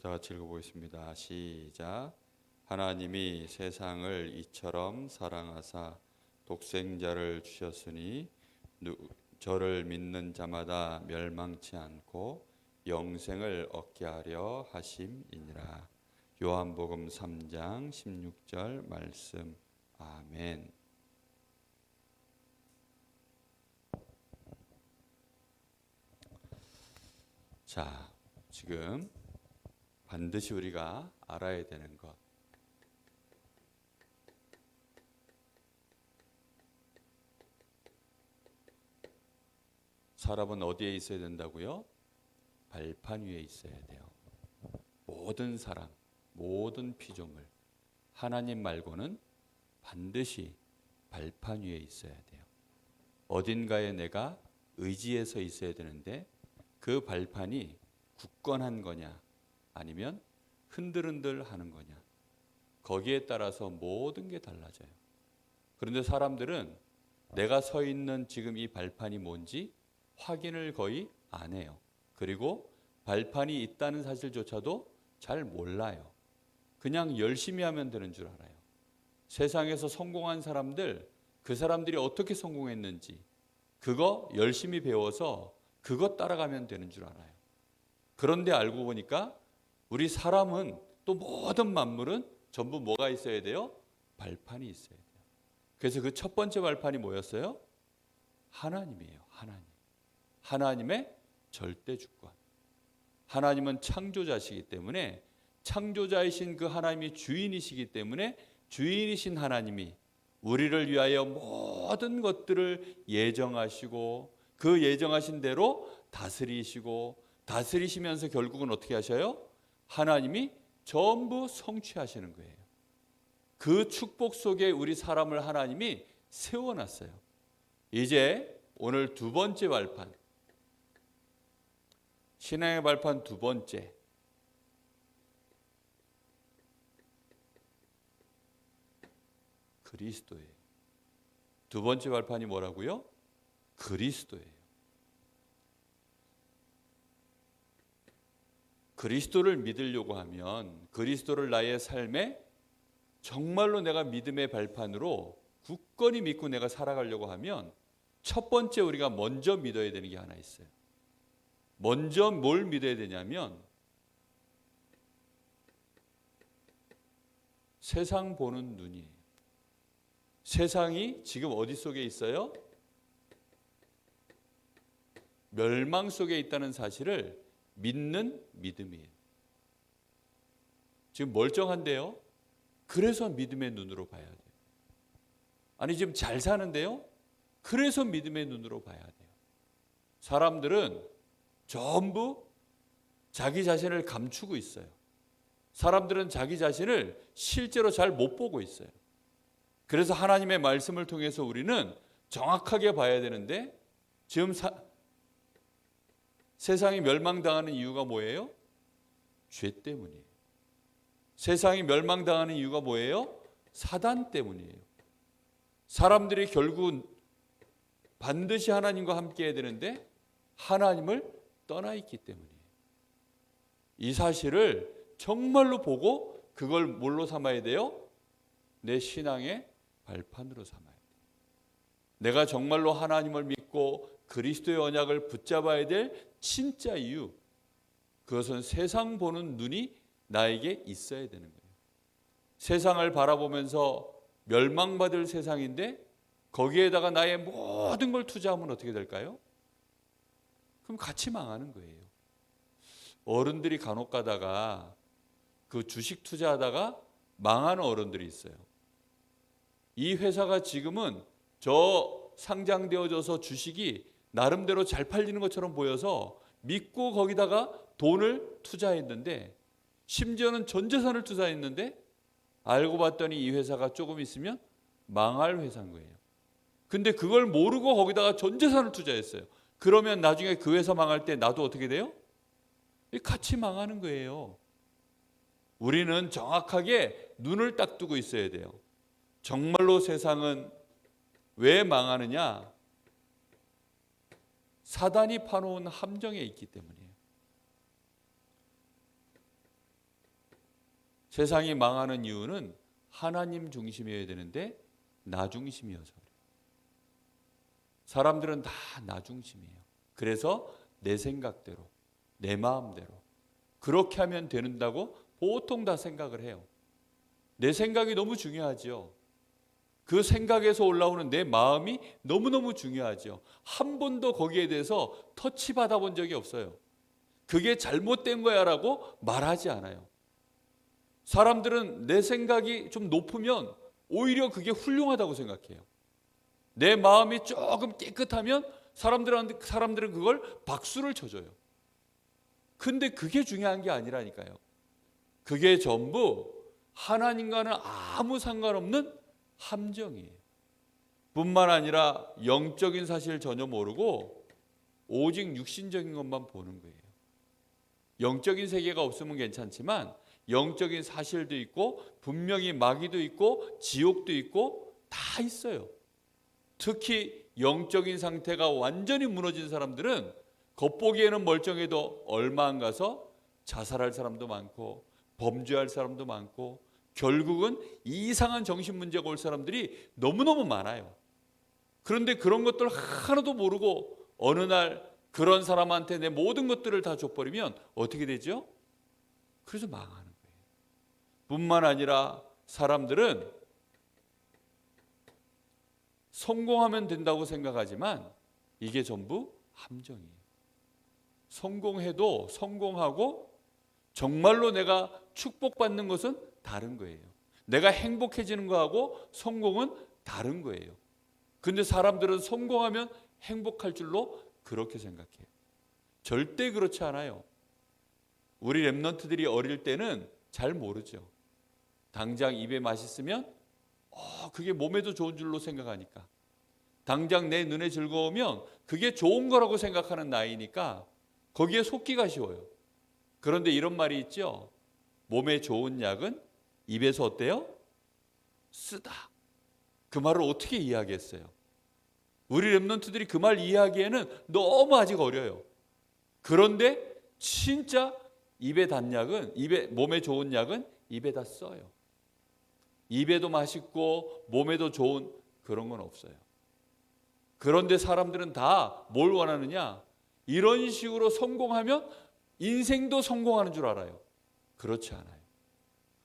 다 같이 읽어보겠습니다. 시작. 하나님이 세상을 이처럼 사랑하사 독생자를 주셨으니 저를 믿는 자마다 멸망치 않고 영생을 얻게 하려 하심이니라. 요한복음 3장 16절 말씀. 아멘. 자, 지금 반드시 우리가 알아야 되는 것. 사람은 어디에 있어야 된다고요? 발판 위에 있어야 돼요. 모든 사람, 모든 피조물, 하나님 말고는 반드시 발판 위에 있어야 돼요. 어딘가에 내가 의지해서 있어야 되는데 그 발판이 굳건한 거냐 아니면 흔들흔들 하는 거냐, 거기에 따라서 모든 게 달라져요. 그런데 사람들은 내가 서 있는 지금 이 발판이 뭔지 확인을 거의 안 해요. 그리고 발판이 있다는 사실조차도 잘 몰라요. 그냥 열심히 하면 되는 줄 알아요. 세상에서 성공한 사람들, 그 사람들이 어떻게 성공했는지 그거 열심히 배워서 그거 따라가면 되는 줄 알아요. 그런데 알고 보니까 우리 사람은 또 모든 만물은 전부 뭐가 있어야 돼요? 발판이 있어야 돼요. 그래서 그 첫 번째 발판이 뭐였어요? 하나님이에요. 하나님. 하나님의 절대 주권. 하나님은 창조자시기 때문에 창조자이신 그 하나님이 주인이시기 때문에 주인이신 하나님이 우리를 위하여 모든 것들을 예정하시고 그 예정하신 대로 다스리시고 다스리시면서 결국은 어떻게 하셔요? 하나님이 전부 성취하시는 거예요. 그 축복 속에 우리 사람을 하나님이 세워놨어요. 이제 오늘 두 번째 발판, 신앙의 발판 두 번째, 그리스도예요. 두 번째 발판이 뭐라고요? 그리스도예요. 그리스도를 믿으려고 하면, 그리스도를 나의 삶에 정말로 내가 믿음의 발판으로 굳건히 믿고 내가 살아가려고 하면 첫 번째 우리가 먼저 믿어야 되는 게 하나 있어요. 먼저 뭘 믿어야 되냐면 세상 보는 눈이에요. 세상이 지금 어디 속에 있어요? 멸망 속에 있다는 사실을 믿는 믿음이에요. 지금 멀쩡한데요? 그래서 믿음의 눈으로 봐야 돼요. 아니 지금 잘 사는데요? 그래서 믿음의 눈으로 봐야 돼요. 사람들은 전부 자기 자신을 감추고 있어요. 사람들은 자기 자신을 실제로 잘 못 보고 있어요. 그래서 하나님의 말씀을 통해서 우리는 정확하게 봐야 되는데 지금 세상이 멸망당하는 이유가 뭐예요? 죄 때문이에요. 세상이 멸망당하는 이유가 뭐예요? 사단 때문이에요. 사람들이 결국은 반드시 하나님과 함께 해야 되는데 하나님을 떠나 있기 때문이에요. 이 사실을 정말로 보고 그걸 뭘로 삼아야 돼요? 내 신앙의 발판으로 삼아야 돼요. 내가 정말로 하나님을 믿고 그리스도의 언약을 붙잡아야 될 진짜 이유, 그것은 세상 보는 눈이 나에게 있어야 되는 거예요. 세상을 바라보면서 멸망받을 세상인데 거기에다가 나의 모든 걸 투자하면 어떻게 될까요? 그럼 같이 망하는 거예요. 어른들이 간혹 가다가 그 주식 투자하다가 망하는 어른들이 있어요. 이 회사가 지금은 저 상장되어져서 주식이 나름대로 잘 팔리는 것처럼 보여서 믿고 거기다가 돈을 투자했는데 심지어는 전 재산을 투자했는데 알고 봤더니 이 회사가 조금 있으면 망할 회사인 거예요. 근데 그걸 모르고 거기다가 전 재산을 투자했어요. 그러면 나중에 그 회사 망할 때 나도 어떻게 돼요? 같이 망하는 거예요. 우리는 정확하게 눈을 딱 뜨고 있어야 돼요. 정말로 세상은 왜 망하느냐? 사단이 파놓은 함정에 있기 때문이에요. 세상이 망하는 이유는 하나님 중심이어야 되는데 나 중심이어서 그래요. 사람들은 다 나 중심이에요. 그래서 내 생각대로, 내 마음대로 그렇게 하면 된다고 보통 다 생각을 해요. 내 생각이 너무 중요하죠. 그 생각에서 올라오는 내 마음이 너무너무 중요하죠. 한 번도 거기에 대해서 터치 받아본 적이 없어요. 그게 잘못된 거야 라고 말하지 않아요. 사람들은 내 생각이 좀 높으면 오히려 그게 훌륭하다고 생각해요. 내 마음이 조금 깨끗하면 사람들은 그걸 박수를 쳐줘요. 근데 그게 중요한 게 아니라니까요. 그게 전부 하나님과는 아무 상관없는 함정이에요. 뿐만 아니라 영적인 사실을 전혀 모르고 오직 육신적인 것만 보는 거예요. 영적인 세계가 없으면 괜찮지만 영적인 사실도 있고 분명히 마귀도 있고 지옥도 있고 다 있어요. 특히 영적인 상태가 완전히 무너진 사람들은 겉보기에는 멀쩡해도 얼마 안 가서 자살할 사람도 많고 범죄할 사람도 많고 결국은 이상한 정신 문제가 올 사람들이 너무너무 많아요. 그런데 그런 것들 하나도 모르고 어느 날 그런 사람한테 내 모든 것들을 다 줘버리면 어떻게 되죠? 그래서 망하는 거예요. 뿐만 아니라 사람들은 성공하면 된다고 생각하지만 이게 전부 함정이에요. 성공해도 성공하고 정말로 내가 축복받는 것은 다른 거예요. 내가 행복해지는 거하고 성공은 다른 거예요. 근데 사람들은 성공하면 행복할 줄로 그렇게 생각해요. 절대 그렇지 않아요. 우리 랩런트들이 어릴 때는 잘 모르죠. 당장 입에 맛있으면 그게 몸에도 좋은 줄로 생각하니까, 당장 내 눈에 즐거우면 그게 좋은 거라고 생각하는 나이니까 거기에 속기가 쉬워요. 그런데 이런 말이 있죠. 몸에 좋은 약은 입에서 어때요? 쓰다. 그 말을 어떻게 이해하겠어요? 우리 랩런트들이 그 말 이해하기에는 너무 아직 어려요. 그런데 진짜 입에 단 약은, 몸에 좋은 약은 입에다 써요. 입에도 맛있고 몸에도 좋은 그런 건 없어요. 그런데 사람들은 다 뭘 원하느냐? 이런 식으로 성공하면 인생도 성공하는 줄 알아요. 그렇지 않아요.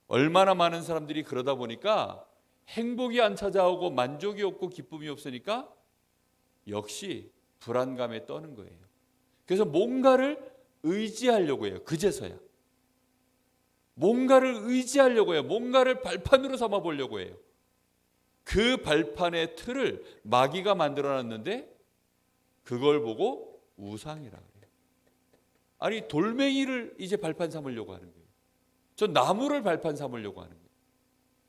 얼마나 많은 사람들이 그러다 보니까 행복이 안 찾아오고 만족이 없고 기쁨이 없으니까 역시 불안감에 떠는 거예요. 그래서 뭔가를 의지하려고 해요. 그제서야. 뭔가를 의지하려고 해요. 뭔가를 발판으로 삼아 보려고 해요. 그 발판의 틀을 마귀가 만들어놨는데 그걸 보고 우상이라 그래요. 아니, 돌멩이를 이제 발판 삼으려고 하는 거예요. 저 나무를 발판 삼으려고 하는 거예요.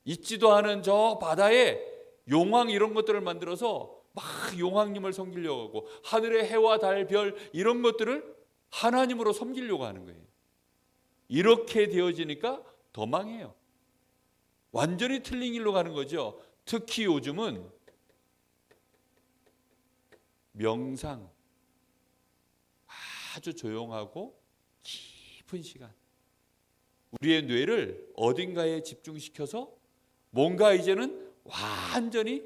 있지도 않은 저 바다에 용왕 이런 것들을 만들어서 막 용왕님을 섬기려고 하고 하늘의 해와 달, 별 이런 것들을 하나님으로 섬기려고 하는 거예요. 이렇게 되어지니까 더 망해요. 완전히 틀린 길로 가는 거죠. 특히 요즘은 명상, 아주 조용하고 깊은 시간, 우리의 뇌를 어딘가에 집중시켜서 뭔가 이제는 완전히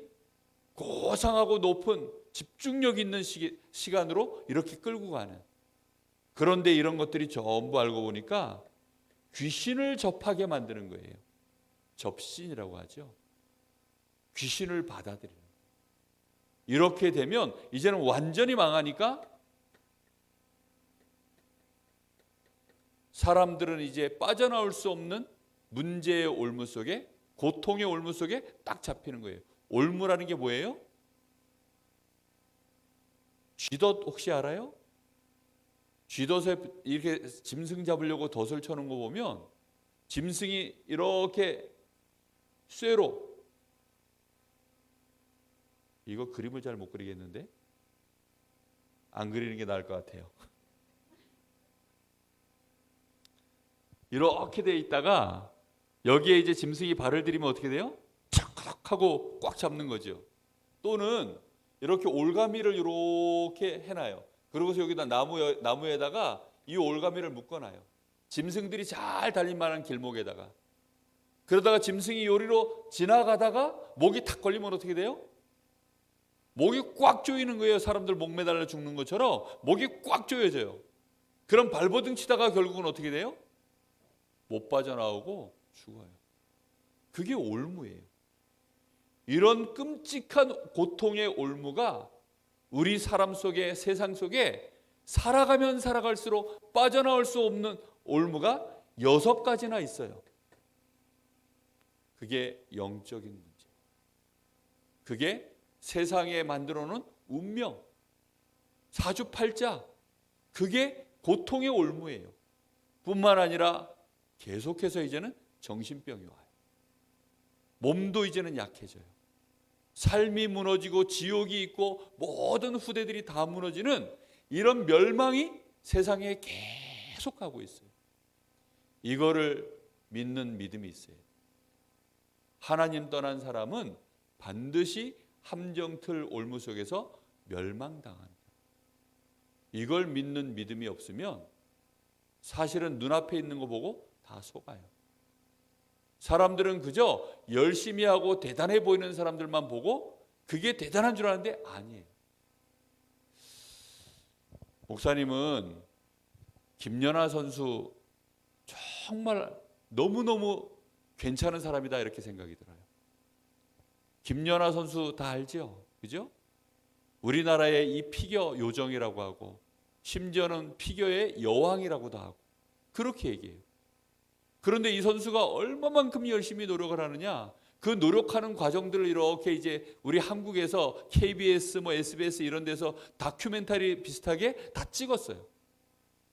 고상하고 높은 집중력 있는 시간으로 이렇게 끌고 가는. 그런데 이런 것들이 전부 알고 보니까 귀신을 접하게 만드는 거예요. 접신이라고 하죠. 귀신을 받아들이는. 이렇게 되면 이제는 완전히 망하니까 사람들은 이제 빠져나올 수 없는 문제의 올무 속에, 고통의 올무 속에 딱 잡히는 거예요. 올무라는 게 뭐예요? 쥐덫 혹시 알아요? 쥐덫에 이렇게 짐승 잡으려고 덫을 쳐놓은 거 보면 짐승이 이렇게 쇠로, 이거 그림을 잘 못 그리겠는데 안 그리는 게 나을 것 같아요. 이렇게 돼 있다가 여기에 이제 짐승이 발을 들이면 어떻게 돼요? 탁 하고 꽉 잡는 거죠. 또는 이렇게 올가미를 이렇게 해놔요. 그러고서 여기다 나무에다가 이 올가미를 묶어놔요. 짐승들이 잘 달릴 만한 길목에다가. 그러다가 짐승이 요리로 지나가다가 목이 탁 걸리면 어떻게 돼요? 목이 꽉 조이는 거예요. 사람들 목 매달려 죽는 것처럼 목이 꽉 조여져요. 그럼 발버둥 치다가 결국은 어떻게 돼요? 못 빠져나오고 죽어요. 그게 올무예요. 이런 끔찍한 고통의 올무가 우리 사람 속에, 세상 속에 살아가면 살아갈수록 빠져나올 수 없는 올무가 6가지나 있어요. 그게 영적인 문제. 그게 세상에 만들어 놓은 운명, 사주팔자, 그게 고통의 올무예요. 뿐만 아니라 계속해서 이제는 정신병이 와요. 몸도 이제는 약해져요. 삶이 무너지고 지옥이 있고 모든 후대들이 다 무너지는 이런 멸망이 세상에 계속 가고 있어요. 이거를 믿는 믿음이 있어요. 하나님 떠난 사람은 반드시 함정틀 올무 속에서 멸망당한다. 이걸 믿는 믿음이 없으면 사실은 눈앞에 있는 거 보고 다 속아요. 사람들은 그저 열심히 하고 대단해 보이는 사람들만 보고 그게 대단한 줄 아는데 아니에요. 목사님은 김연아 선수 정말 너무너무 괜찮은 사람이다 이렇게 생각이 들어요. 김연아 선수 다 알죠? 그죠? 우리나라의 이 피겨 요정이라고 하고 심지어는 피겨의 여왕이라고도 하고 그렇게 얘기해요. 그런데 이 선수가 얼마만큼 열심히 노력을 하느냐, 그 노력하는 과정들을 이렇게 이제 우리 한국에서 KBS, SBS 이런 데서 다큐멘터리 비슷하게 다 찍었어요.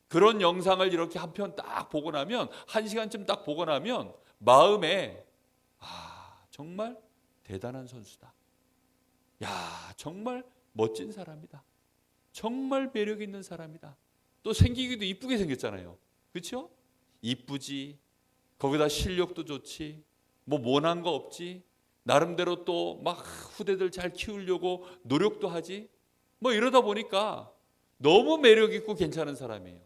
그런 영상을 이렇게 한 편 딱 보고 나면, 1시간쯤 딱 보고 나면 마음에 정말 대단한 선수다. 야, 정말 멋진 사람이다. 정말 매력 있는 사람이다. 또 생기기도 이쁘게 생겼잖아요. 그렇죠? 이쁘지. 거기다 실력도 좋지. 뭐 모난 거 없지. 나름대로 또 막 후대들 잘 키우려고 노력도 하지. 뭐 이러다 보니까 너무 매력 있고 괜찮은 사람이에요.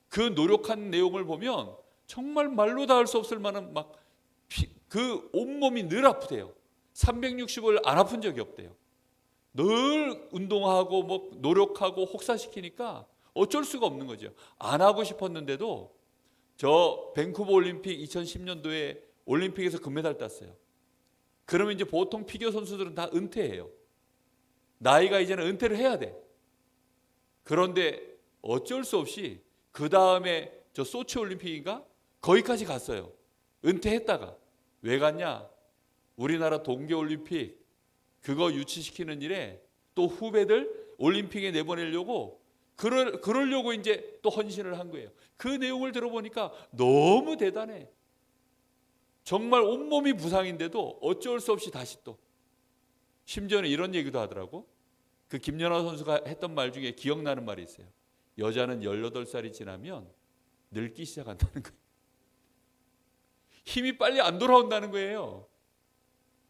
그 노력한 내용을 보면 정말 말로 다 할 수 없을 만한 막 그 온몸이 늘 아프대요. 360을 안 아픈 적이 없대요. 늘 운동하고 뭐 노력하고 혹사시키니까 어쩔 수가 없는 거죠. 안 하고 싶었는데도 저 밴쿠버 올림픽 2010년도에 올림픽에서 금메달 땄어요. 그러면 이제 보통 피겨 선수들은 다 은퇴해요. 나이가 이제는 은퇴를 해야 돼. 그런데 어쩔 수 없이 그 다음에 저 소치 올림픽인가? 거기까지 갔어요. 은퇴했다가. 왜 갔냐? 우리나라 동계올림픽 그거 유치시키는 일에 또 후배들 올림픽에 내보내려고 그러려고 이제 또 헌신을 한 거예요. 그 내용을 들어보니까 너무 대단해. 정말 온몸이 부상인데도 어쩔 수 없이 다시 또. 심지어는 이런 얘기도 하더라고. 그 김연아 선수가 했던 말 중에 기억나는 말이 있어요. 여자는 18살이 지나면 늙기 시작한다는 거예요. 힘이 빨리 안 돌아온다는 거예요.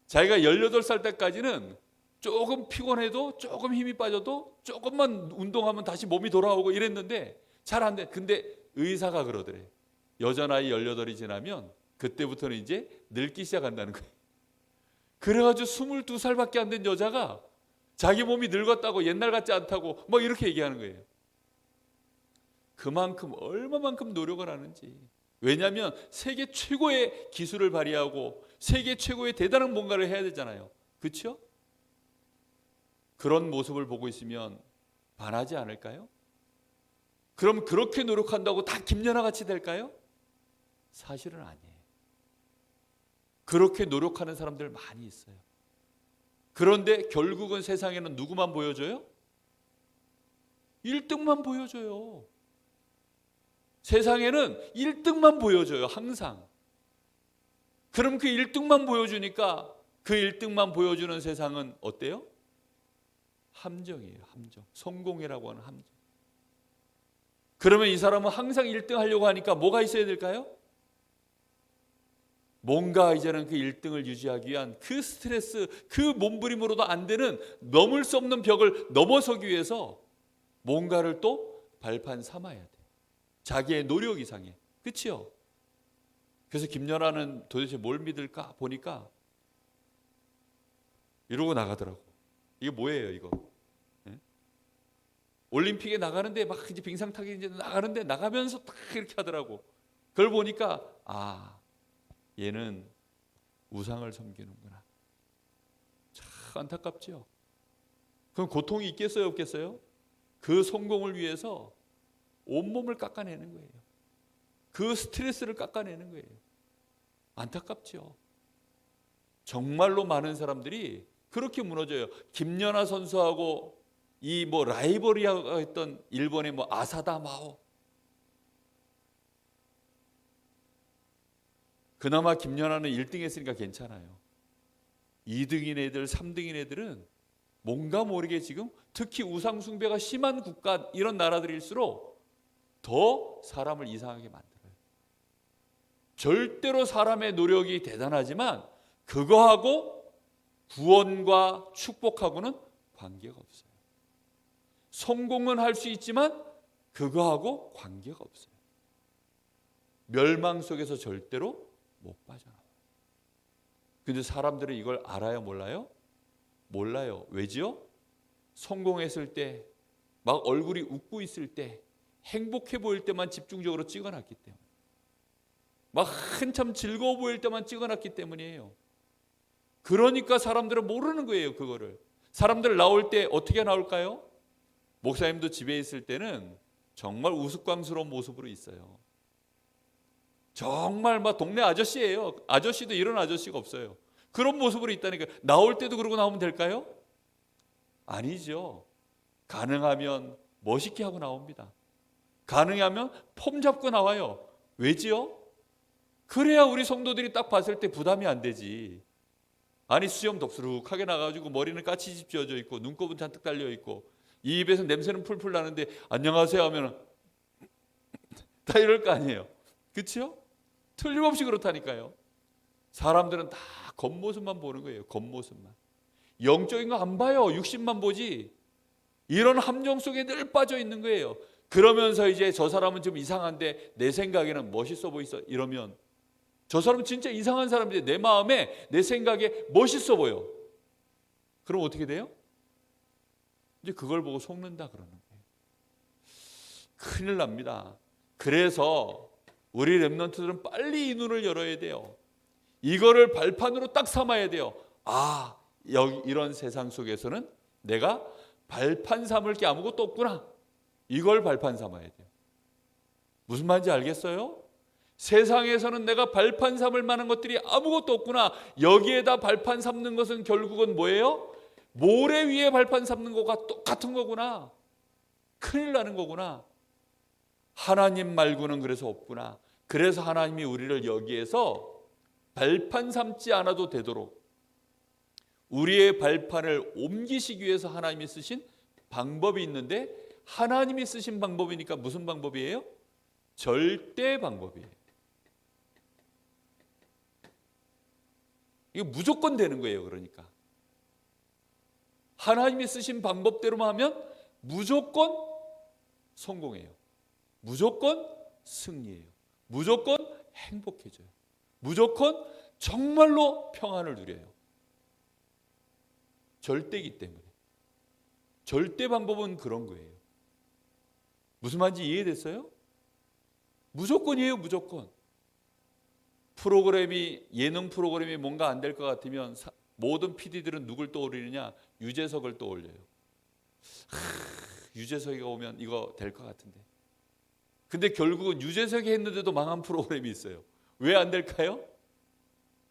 자기가 18살 때까지는 조금 피곤해도 조금 힘이 빠져도 조금만 운동하면 다시 몸이 돌아오고 이랬는데 잘 안 돼. 근데 의사가 그러더래. 여자 나이 18이 지나면 그때부터는 이제 늙기 시작한다는 거예요. 그래가지고 22살밖에 안 된 여자가 자기 몸이 늙었다고 옛날 같지 않다고 뭐 이렇게 얘기하는 거예요. 그만큼 얼마만큼 노력을 하는지. 왜냐하면 세계 최고의 기술을 발휘하고 세계 최고의 대단한 뭔가를 해야 되잖아요. 그렇죠? 그런 모습을 보고 있으면 반하지 않을까요? 그럼 그렇게 노력한다고 다 김연아 같이 될까요? 사실은 아니에요. 그렇게 노력하는 사람들 많이 있어요. 그런데 결국은 세상에는 누구만 보여줘요? 1등만 보여줘요. 세상에는 1등만 보여줘요. 항상. 그럼 그 1등만 보여주니까 그 1등만 보여주는 세상은 어때요? 함정이에요. 함정. 성공이라고 하는 함정. 그러면 이 사람은 항상 1등 하려고 하니까 뭐가 있어야 될까요? 뭔가 이제는 그 1등을 유지하기 위한 그 스트레스, 그 몸부림으로도 안 되는 넘을 수 없는 벽을 넘어서기 위해서 뭔가를 또 발판 삼아야 돼. 자기의 노력 이상에. 그렇죠? 그래서 김연아는 도대체 뭘 믿을까 보니까 이러고 나가더라고. 이게 뭐예요, 이거? 예? 올림픽에 나가는데 막 이제 빙상 타기 이제 나가는데 나가면서 딱 이렇게 하더라고. 그걸 보니까 얘는 우상을 섬기는구나. 참 안타깝죠. 그럼 고통이 있겠어요, 없겠어요? 그 성공을 위해서 온몸을 깎아내는 거예요. 그 스트레스를 깎아내는 거예요. 안타깝죠. 정말로 많은 사람들이 그렇게 무너져요. 김연아 선수하고 이 라이벌이라고 했던 일본의 아사다 마오. 그나마 김연아는 1등 했으니까 괜찮아요. 2등인 애들, 3등인 애들은 뭔가 모르게 지금 특히 우상 숭배가 심한 국가 이런 나라들일수록 더 사람을 이상하게 만들어요. 절대로 사람의 노력이 대단하지만 그거하고 구원과 축복하고는 관계가 없어요. 성공은 할 수 있지만 그거하고 관계가 없어요. 멸망 속에서 절대로 못 빠져나와요. 근데 사람들은 이걸 알아요, 몰라요? 몰라요. 왜지요? 성공했을 때, 막 얼굴이 웃고 있을 때, 행복해 보일 때만 집중적으로 찍어놨기 때문에, 막 한참 즐거워 보일 때만 찍어놨기 때문이에요. 그러니까 사람들은 모르는 거예요, 그거를. 사람들 나올 때 어떻게 나올까요? 목사님도 집에 있을 때는 정말 우스꽝스러운 모습으로 있어요. 정말 막 동네 아저씨예요. 아저씨도 이런 아저씨가 없어요. 그런 모습으로 있다니까. 나올 때도 그러고 나오면 될까요? 아니죠. 가능하면 멋있게 하고 나옵니다. 가능하면 폼 잡고 나와요. 왜지요? 그래야 우리 성도들이 딱 봤을 때 부담이 안 되지. 아니 수염 덥수룩하게 나가지고 머리는 까치집 지어져 있고 눈곱은 잔뜩 달려 있고 이 입에서 냄새는 풀풀 나는데 안녕하세요 하면 다 이럴 거 아니에요. 그렇죠? 틀림없이 그렇다니까요. 사람들은 다 겉모습만 보는 거예요. 겉모습만. 영적인 거 안 봐요. 육신만 보지. 이런 함정 속에 늘 빠져 있는 거예요. 그러면서 이제 저 사람은 좀 이상한데 내 생각에는 멋있어 보이서 이러면 저 사람은 진짜 이상한 사람인데 내 마음에 내 생각에 멋있어 보여. 그럼 어떻게 돼요? 이제 그걸 보고 속는다 그러는 거예요. 큰일 납니다. 그래서 우리 렘넌트들은 빨리 이 눈을 열어야 돼요. 이거를 발판으로 딱 삼아야 돼요. 여기 이런 세상 속에서는 내가 발판 삼을 게 아무것도 없구나. 이걸 발판 삼아야 돼요. 무슨 말인지 알겠어요? 세상에서는 내가 발판 삼을 만한 것들이 아무것도 없구나. 여기에다 발판 삼는 것은 결국은 뭐예요? 모래 위에 발판 삼는 것과 똑같은 거구나. 큰일 나는 거구나. 하나님 말고는 그래서 없구나. 그래서 하나님이 우리를 여기에서 발판 삼지 않아도 되도록 우리의 발판을 옮기시기 위해서 하나님이 쓰신 방법이 있는데 하나님이 쓰신 방법이니까 무슨 방법이에요? 절대 방법이에요. 이거 무조건 되는 거예요. 그러니까 하나님이 쓰신 방법대로만 하면 무조건 성공해요. 무조건 승리해요. 무조건 행복해져요. 무조건 정말로 평안을 누려요. 절대이기 때문에. 절대 방법은 그런 거예요. 무슨 말인지 이해됐어요? 무조건이에요. 무조건. 예능 프로그램이 뭔가 안 될 것 같으면 모든 PD들은 누굴 떠올리느냐? 유재석을 떠올려요. 유재석이가 오면 이거 될 것 같은데. 근데 결국은 유재석이 했는데도 망한 프로그램이 있어요. 왜 안 될까요?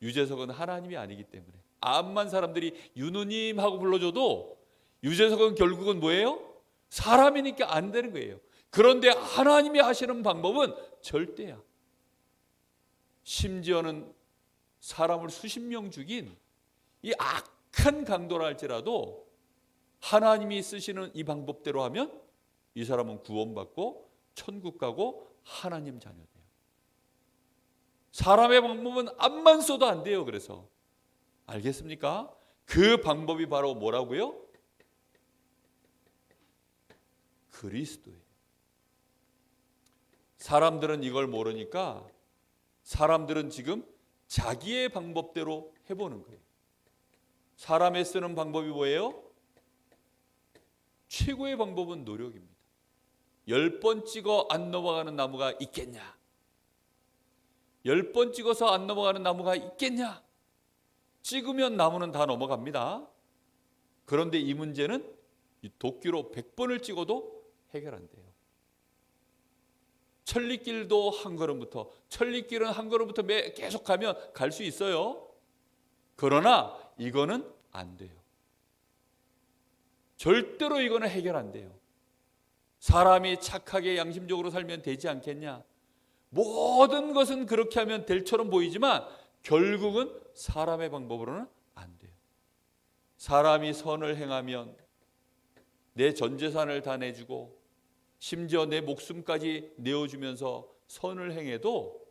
유재석은 하나님이 아니기 때문에. 암만 사람들이 유누님 하고 불러줘도 유재석은 결국은 뭐예요? 사람이니까 안 되는 거예요. 그런데 하나님이 하시는 방법은 절대야. 심지어는 사람을 수십 명 죽인 이 악한 강도라 할지라도 하나님이 쓰시는 이 방법대로 하면 이 사람은 구원받고 천국 가고 하나님 자녀 돼요. 사람의 방법은 암만 써도 안 돼요. 그래서 알겠습니까? 그 방법이 바로 뭐라고요? 그리스도예요. 사람들은 이걸 모르니까 사람들은 지금 자기의 방법대로 해보는 거예요. 사람의 쓰는 방법이 뭐예요? 최고의 방법은 노력입니다. 10번 찍어 안 넘어가는 나무가 있겠냐? 10번 찍어서 안 넘어가는 나무가 있겠냐? 찍으면 나무는 다 넘어갑니다. 그런데 이 문제는 도끼로 100번을 찍어도 해결 안 돼요. 천리길도 한 걸음부터, 천리길은 한 걸음부터 계속 가면 갈 수 있어요. 그러나 이거는 안 돼요. 절대로 이거는 해결 안 돼요. 사람이 착하게 양심적으로 살면 되지 않겠냐? 모든 것은 그렇게 하면 될처럼 보이지만 결국은 사람의 방법으로는 안 돼요. 사람이 선을 행하면 내 전 재산을 다 내주고 심지어 내 목숨까지 내어주면서 선을 행해도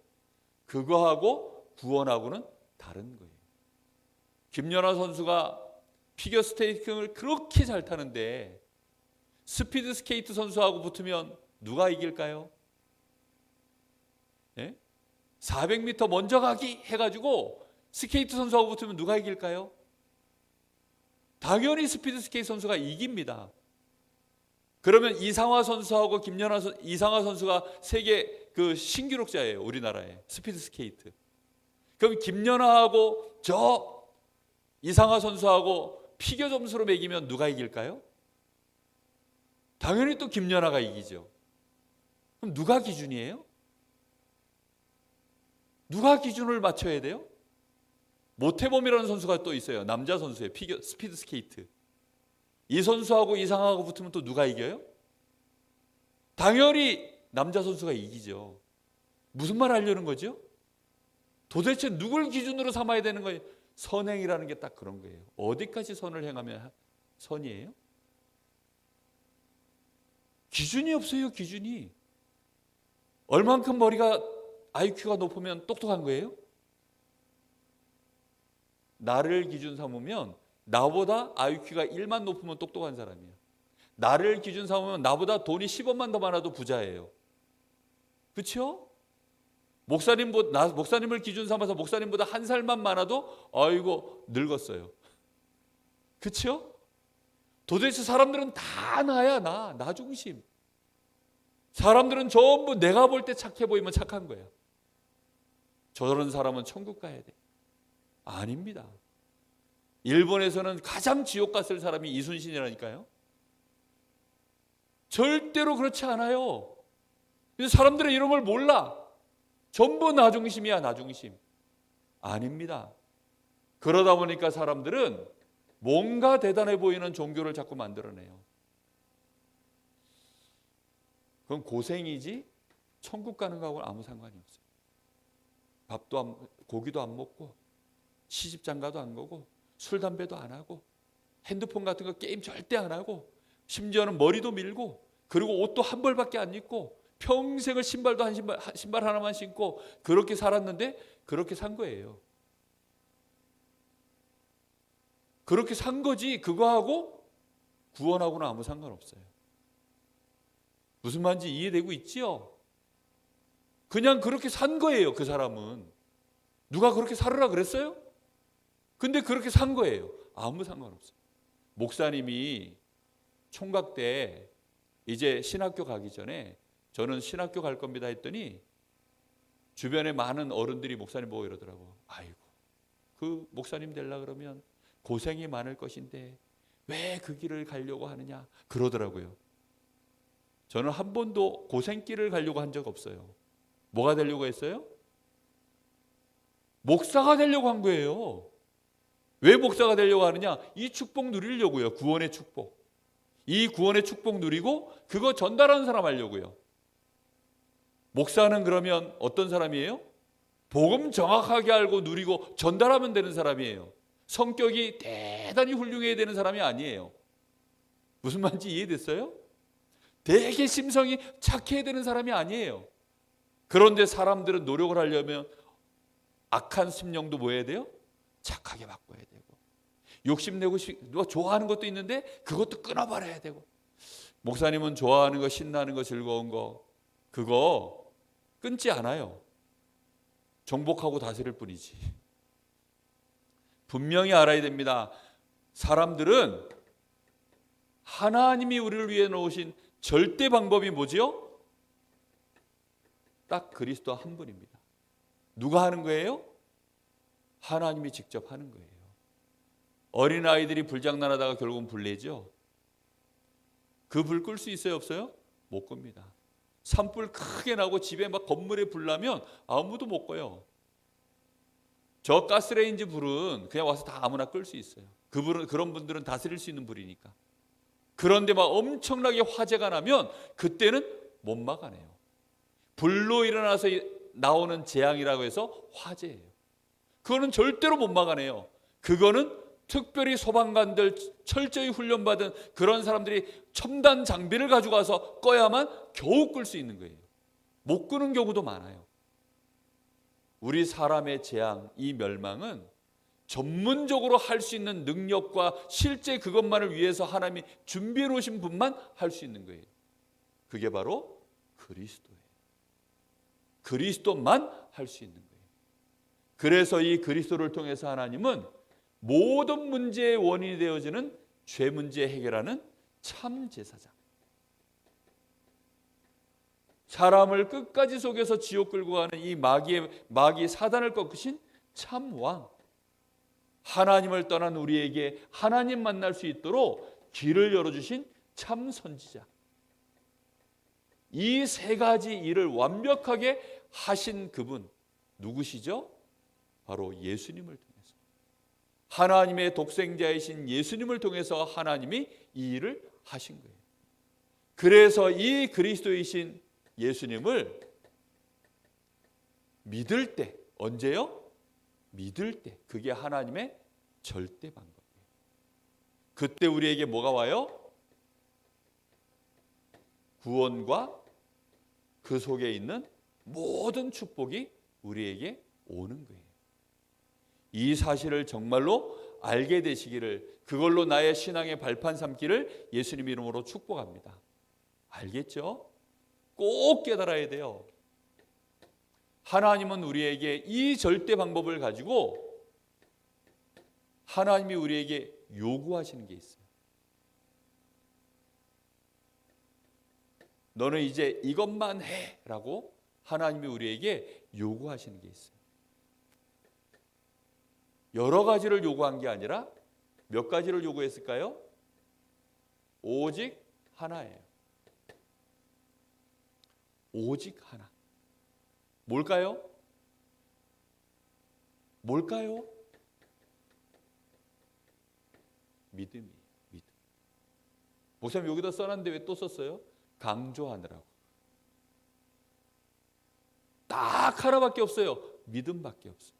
그거하고 구원하고는 다른 거예요. 김연아 선수가 피겨 스케이팅을 그렇게 잘 타는데 스피드 스케이트 선수하고 붙으면 누가 이길까요? 네? 400m 먼저 가기 해가지고 스케이트 선수하고 붙으면 누가 이길까요? 당연히 스피드 스케이트 선수가 이깁니다. 그러면 이상화 선수하고 이상화 선수가 세계 그 신기록자예요. 우리나라에 스피드 스케이트. 그럼 김연아하고 저 이상화 선수하고 피겨 점수로 매기면 누가 이길까요? 당연히 또 김연아가 이기죠. 그럼 누가 기준이에요? 누가 기준을 맞춰야 돼요? 모태범이라는 선수가 또 있어요. 남자 선수예요. 피겨 스피드 스케이트. 이 선수하고 이상하고 붙으면 또 누가 이겨요? 당연히 남자 선수가 이기죠. 무슨 말 하려는 거죠? 도대체 누굴 기준으로 삼아야 되는 거예요? 선행이라는 게 딱 그런 거예요. 어디까지 선을 행하면 선이에요? 기준이 없어요. 기준이. 얼만큼 머리가 IQ가 높으면 똑똑한 거예요? 나를 기준 삼으면 나보다 IQ가 1만 높으면 똑똑한 사람이야. 나를 기준 삼으면 나보다 돈이 10원만 더 많아도 부자예요. 그렇죠? 목사님을 기준 삼아서 목사님보다 한 살만 많아도 아이고 늙었어요. 그렇죠? 도대체 사람들은 다 나야. 나 중심. 사람들은 전부 내가 볼 때 착해 보이면 착한 거야. 저런 사람은 천국 가야 돼. 아닙니다. 일본에서는 가장 지옥 갔을 사람이 이순신이라니까요. 절대로 그렇지 않아요. 그래서 사람들은 이런 걸 몰라. 전부 나 중심이야, 나 중심. 아닙니다. 그러다 보니까 사람들은 뭔가 대단해 보이는 종교를 자꾸 만들어내요. 그건 고생이지 천국 가는 거하고는 아무 상관이 없어요. 고기도 안 먹고 시집 장가도 안 가고 술 담배도 안 하고 핸드폰 같은 거 게임 절대 안 하고 심지어는 머리도 밀고 그리고 옷도 한 벌밖에 안 입고 평생을 신발 하나만 신고 그렇게 살았는데 그렇게 산 거예요. 그렇게 산 거지 그거하고 구원하고는 아무 상관없어요. 무슨 말인지 이해되고 있지요? 그냥 그렇게 산 거예요. 그 사람은. 누가 그렇게 살으라 그랬어요? 근데 그렇게 산 거예요. 아무 상관없어요. 목사님이 총각 때 이제 신학교 가기 전에 저는 신학교 갈 겁니다 했더니 주변에 많은 어른들이 목사님 보고 이러더라고. 아이고 그 목사님 되려고 그러면 고생이 많을 것인데 왜 그 길을 가려고 하느냐 그러더라고요. 저는 한 번도 고생길을 가려고 한 적 없어요. 뭐가 되려고 했어요? 목사가 되려고 한 거예요. 왜 목사가 되려고 하느냐? 이 축복 누리려고요. 구원의 축복. 이 구원의 축복 누리고 그거 전달하는 사람 하려고요. 목사는 그러면 어떤 사람이에요? 복음 정확하게 알고 누리고 전달하면 되는 사람이에요. 성격이 대단히 훌륭해야 되는 사람이 아니에요. 무슨 말인지 이해됐어요? 되게 심성이 착해야 되는 사람이 아니에요. 그런데 사람들은 노력을 하려면 악한 심령도 뭐 해야 돼요? 착하게 바꿔야 되고 욕심내고 누가 좋아하는 것도 있는데 그것도 끊어버려야 되고 목사님은 좋아하는 거 신나는 거 즐거운 거 그거 끊지 않아요. 정복하고 다스릴 뿐이지. 분명히 알아야 됩니다. 사람들은 하나님이 우리를 위해 놓으신 절대 방법이 뭐지요? 딱 그리스도 한 분입니다. 누가 하는 거예요? 하나님이 직접 하는 거예요. 어린아이들이 불장난하다가 결국은 불 내죠. 그 불 끌 수 있어요, 없어요? 못 끕니다. 산불 크게 나고 집에 막 건물에 불 나면 아무도 못 꺼요. 저 가스레인지 불은 그냥 와서 다 아무나 끌 수 있어요. 그 불은, 그런 분들은 다스릴 수 있는 불이니까. 그런데 막 엄청나게 화재가 나면 그때는 못 막아내요. 불로 일어나서 나오는 재앙이라고 해서 화재예요. 그거는 절대로 못 막아내요. 그거는 특별히 소방관들 철저히 훈련받은 그런 사람들이 첨단 장비를 가지고 와서 꺼야만 겨우 끌 수 있는 거예요. 못 끄는 경우도 많아요. 우리 사람의 재앙, 이 멸망은 전문적으로 할 수 있는 능력과 실제 그것만을 위해서 하나님이 준비해 놓으신 분만 할 수 있는 거예요. 그게 바로 그리스도예요. 그리스도만 할 수 있는 거예요. 그래서 이 그리스도를 통해서 하나님은 모든 문제의 원인이 되어지는 죄 문제 해결하는 참 제사장, 사람을 끝까지 속여서 지옥 끌고 가는 이 마귀 사단을 꺾으신 참 왕, 하나님을 떠난 우리에게 하나님 만날 수 있도록 길을 열어주신 참 선지자, 이 세 가지 일을 완벽하게 하신 그분 누구시죠? 바로 예수님을 통해서, 하나님의 독생자이신 예수님을 통해서 하나님이 이 일을 하신 거예요. 그래서 이 그리스도이신 예수님을 믿을 때, 언제요? 믿을 때, 그게 하나님의 절대 방법이에요. 그때 우리에게 뭐가 와요? 구원과 그 속에 있는 모든 축복이 우리에게 오는 거예요. 이 사실을 정말로 알게 되시기를, 그걸로 나의 신앙의 발판 삼기를 예수님 이름으로 축복합니다. 알겠죠? 꼭 깨달아야 돼요. 하나님은 우리에게 이 절대 방법을 가지고 하나님이 우리에게 요구하시는 게 있어요. 너는 이제 이것만 해 라고 하나님이 우리에게 요구하시는 게 있어요. 여러 가지를 요구한 게 아니라 몇 가지를 요구했을까요? 오직 하나예요. 오직 하나. 뭘까요? 뭘까요? 믿음이에요. 믿음. 목사님 여기다 써놨는데 왜 또 썼어요? 강조하느라고. 딱 하나밖에 없어요. 믿음밖에 없어요.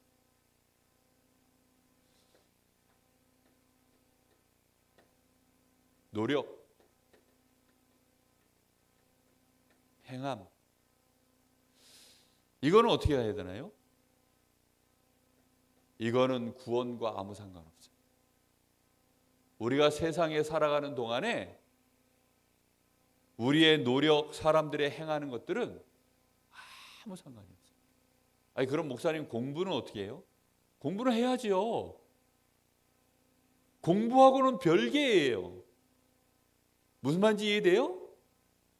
노력, 행함, 이거는 어떻게 해야 되나요? 이거는 구원과 아무 상관없어요. 우리가 세상에 살아가는 동안에 우리의 노력, 사람들의 행하는 것들은 아무 상관이 없어요. 아니, 그럼 목사님 공부는 어떻게 해요? 공부는 해야지요. 공부하고는 별개예요. 무슨 말인지 이해돼요?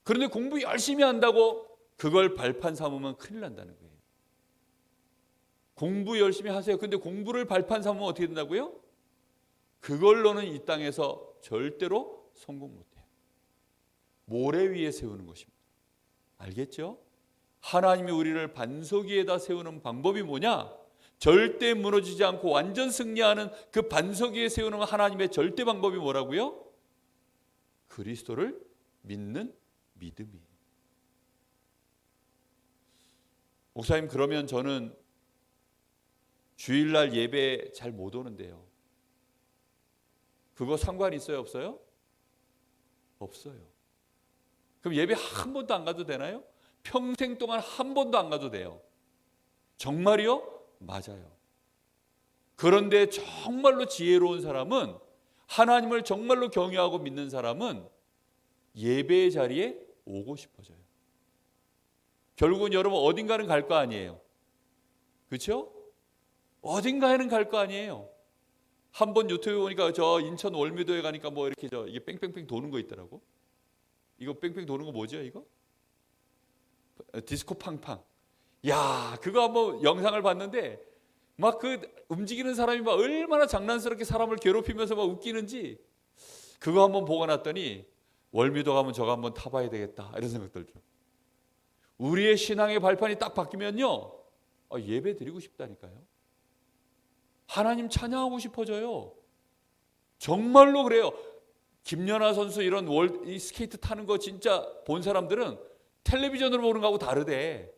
그런데 공부 열심히 한다고 그걸 발판 삼으면 큰일 난다는 거예요. 공부 열심히 하세요. 근데 공부를 발판 삼으면 어떻게 된다고요? 그걸로는 이 땅에서 절대로 성공 못해요. 모래 위에 세우는 것입니다. 알겠죠? 하나님이 우리를 반석 위에다 세우는 방법이 뭐냐? 절대 무너지지 않고 완전 승리하는 그 반석 위에 세우는 하나님의 절대 방법이 뭐라고요? 그리스도를 믿는 믿음이에요. 목사님, 그러면 저는 주일날 예배 잘 못 오는데요. 그거 상관 있어요, 없어요? 없어요. 그럼 예배 한 번도 안 가도 되나요? 평생 동안 한 번도 안 가도 돼요. 정말이요? 맞아요. 그런데 정말로 지혜로운 사람은, 하나님을 정말로 경외하고 믿는 사람은 예배의 자리에 오고 싶어져요. 결국은 여러분 어딘가는 갈 거 아니에요. 그렇죠? 어딘가에는 갈 거 아니에요. 한번 유튜브 보니까 저 인천 월미도에 가니까 뭐 이렇게 이게 뺑뺑뺑 도는 거 있더라고. 이거 뺑뺑 도는 거 뭐죠, 이거? 디스코 팡팡. 야, 그거 한번 영상을 봤는데 막 그 움직이는 사람이 막 얼마나 장난스럽게 사람을 괴롭히면서 막 웃기는지 그거 한번 보고 났더니 월미도 가면 저거 한번 타봐야 되겠다 이런 생각 들죠. 우리의 신앙의 발판이 딱 바뀌면요, 예배 드리고 싶다니까요. 하나님 찬양하고 싶어져요. 정말로 그래요. 김연아 선수 이런 이 스케이트 타는 거 진짜 본 사람들은 텔레비전으로 보는 거하고 다르대.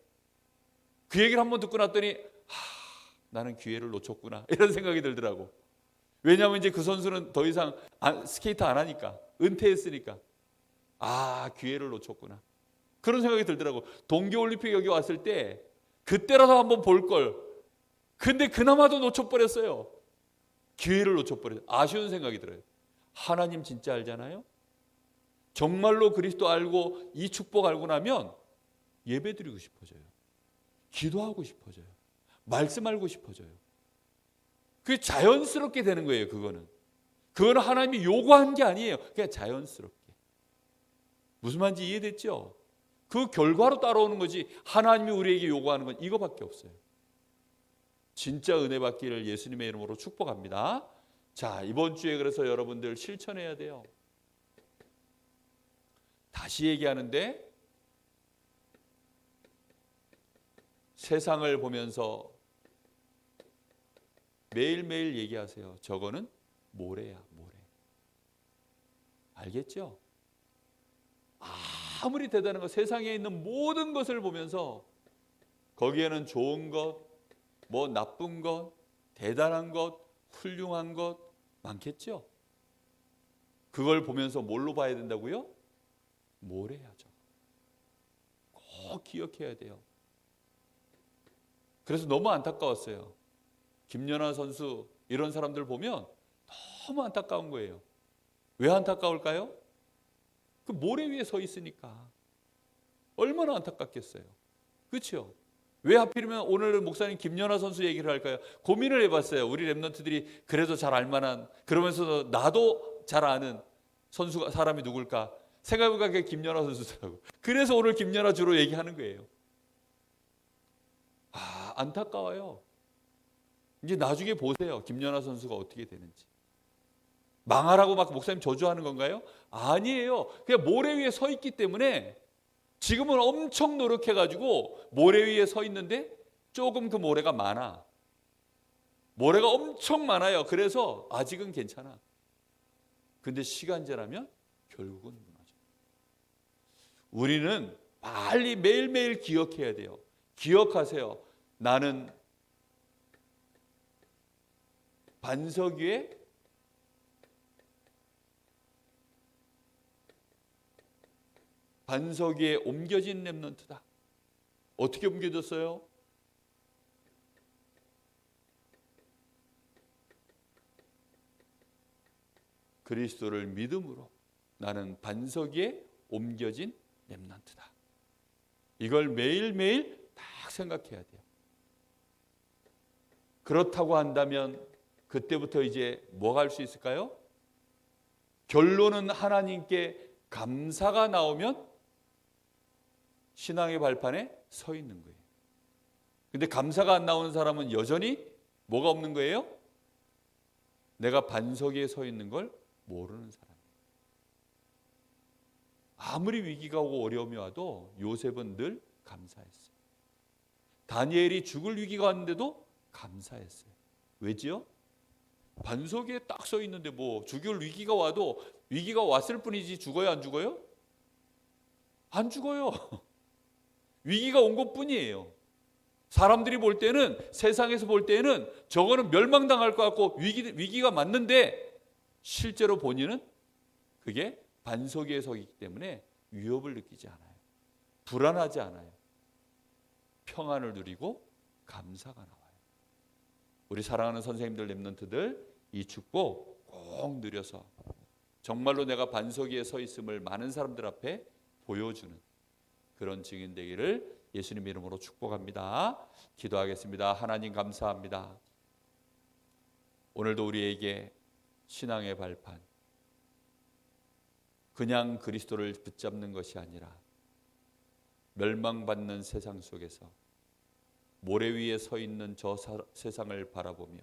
그 얘기를 한번 듣고 났더니 나는 기회를 놓쳤구나 이런 생각이 들더라고. 왜냐하면 이제 그 선수는 더 이상 스케이트 안 하니까, 은퇴했으니까 기회를 놓쳤구나 그런 생각이 들더라고. 동계올림픽 여기 왔을 때 그때라도 한번 볼 걸. 근데 그나마도 놓쳐버렸어요. 기회를 놓쳐버렸어요. 아쉬운 생각이 들어요. 하나님 진짜 알잖아요. 정말로 그리스도 알고 이 축복 알고 나면 예배 드리고 싶어져요. 기도하고 싶어져요. 말씀 알고 싶어져요. 그게 자연스럽게 되는 거예요. 그거는 하나님이 요구한 게 아니에요. 그냥 자연스럽게. 무슨 말인지 이해됐죠? 그 결과로 따라오는 거지 하나님이 우리에게 요구하는 건 이거밖에 없어요. 진짜 은혜 받기를 예수님의 이름으로 축복합니다. 자, 이번 주에 그래서 여러분들 실천해야 돼요. 다시 얘기하는데 세상을 보면서 매일매일 얘기하세요. 저거는 모래야, 모래. 알겠죠? 아무리 대단한 것, 세상에 있는 모든 것을 보면서 거기에는 좋은 것, 뭐 나쁜 것, 대단한 것, 훌륭한 것 많겠죠? 그걸 보면서 뭘로 봐야 된다고요? 모래야죠. 꼭 기억해야 돼요. 그래서 너무 안타까웠어요. 김연아 선수 이런 사람들 보면 너무 안타까운 거예요. 왜 안타까울까요? 그 모래 위에 서 있으니까. 얼마나 안타깝겠어요. 그렇죠? 왜 하필이면 오늘 목사님 김연아 선수 얘기를 할까요? 고민을 해봤어요. 우리 랩런트들이 그래도 잘 알만한, 그러면서 나도 잘 아는 선수가 사람이 누굴까? 생각해보니까 그게 김연아 선수더라고. 그래서 오늘 김연아 주로 얘기하는 거예요. 안타까워요. 이제 나중에 보세요. 김연아 선수가 어떻게 되는지. 망하라고 막 목사님 저주하는 건가요? 아니에요. 그냥 모래 위에 서 있기 때문에 지금은 엄청 노력해가지고 모래 위에 서 있는데 조금 그 모래가 많아. 모래가 엄청 많아요. 그래서 아직은 괜찮아. 근데 시간 지나면 결국은 무너져. 우리는 빨리 매일매일 기억해야 돼요. 기억하세요. 나는 반석 위에 옮겨진 렘넌트다. 어떻게 옮겨졌어요? 그리스도를 믿음으로 나는 반석 위에 옮겨진 렘넌트다. 이걸 매일매일 딱 생각해야 돼요. 그렇다고 한다면 그때부터 이제 뭐가 할 수 있을까요? 결론은 하나님께 감사가 나오면 신앙의 발판에 서 있는 거예요. 근데 감사가 안 나오는 사람은 여전히 뭐가 없는 거예요? 내가 반석 위에 서 있는 걸 모르는 사람이에요. 아무리 위기가 오고 어려움이 와도 요셉은 늘 감사했어요. 다니엘이 죽을 위기가 왔는데도 감사했어요. 왜지요? 반석 위에 딱 서 있는데 뭐 죽을 위기가 와도 위기가 왔을 뿐이지 죽어요, 안 죽어요? 안 죽어요. 위기가 온 것뿐이에요. 사람들이 볼 때는, 세상에서 볼 때는 저거는 멸망당할 것 같고 위기가 맞는데 실제로 본인은 그게 반석 위에 서 있기 때문에 위협을 느끼지 않아요. 불안하지 않아요. 평안을 누리고 감사가 나와요. 우리 사랑하는 선생님들, 랩런트들 이 축복 꼭 누려서 정말로 내가 반석 위에 서 있음을 많은 사람들 앞에 보여주는 그런 증인 되기를 예수님 이름으로 축복합니다. 기도하겠습니다. 하나님 감사합니다. 오늘도 우리에게 신앙의 발판, 그냥 그리스도를 붙잡는 것이 아니라 멸망받는 세상 속에서 모래 위에 서 있는 저 세상을 바라보며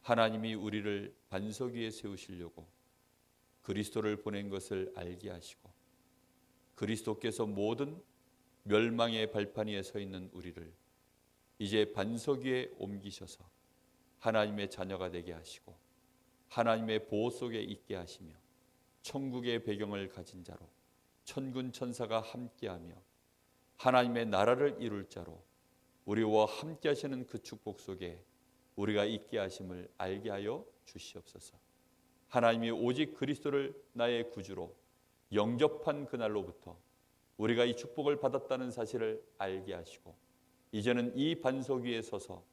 하나님이 우리를 반석 위에 세우시려고 그리스도를 보낸 것을 알게 하시고 그리스도께서 모든 멸망의 발판 위에 서 있는 우리를 이제 반석 위에 옮기셔서 하나님의 자녀가 되게 하시고 하나님의 보호 속에 있게 하시며 천국의 배경을 가진 자로 천군 천사가 함께하며 하나님의 나라를 이룰 자로 우리와 함께 하시는 그 축복 속에 우리가 있게 하심을 알게 하여 주시옵소서. 하나님이 오직 그리스도를 나의 구주로 영접한 그날로부터 우리가 이 축복을 받았다는 사실을 알게 하시고 이제는 이 반석 위에 서서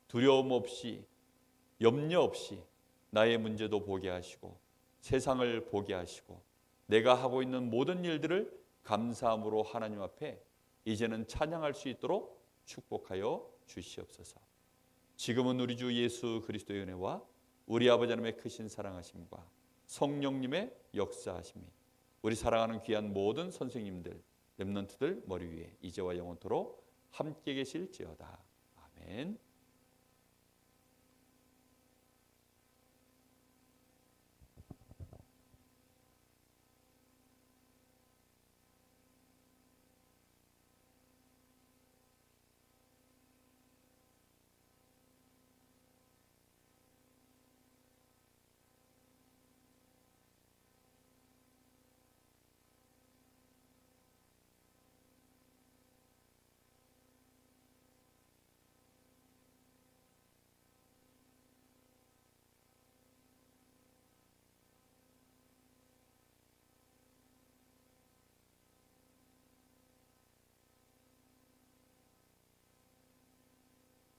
두려움 없이 염려 없이 나의 문제도 보게 하시고 세상을 보게 하시고 내가 하고 있는 모든 일들을 감사함으로 하나님 앞에 이제는 찬양할 수 있도록 축복하여 주시옵소서. 지금은 우리 주 예수 그리스도의 은혜와 우리 아버지 하나님의 크신 사랑하심과 성령님의 역사하심이 우리 사랑하는 귀한 모든 선생님들, 렘넌트들 머리 위에 이제와 영원토록 함께 계실지어다. 아멘.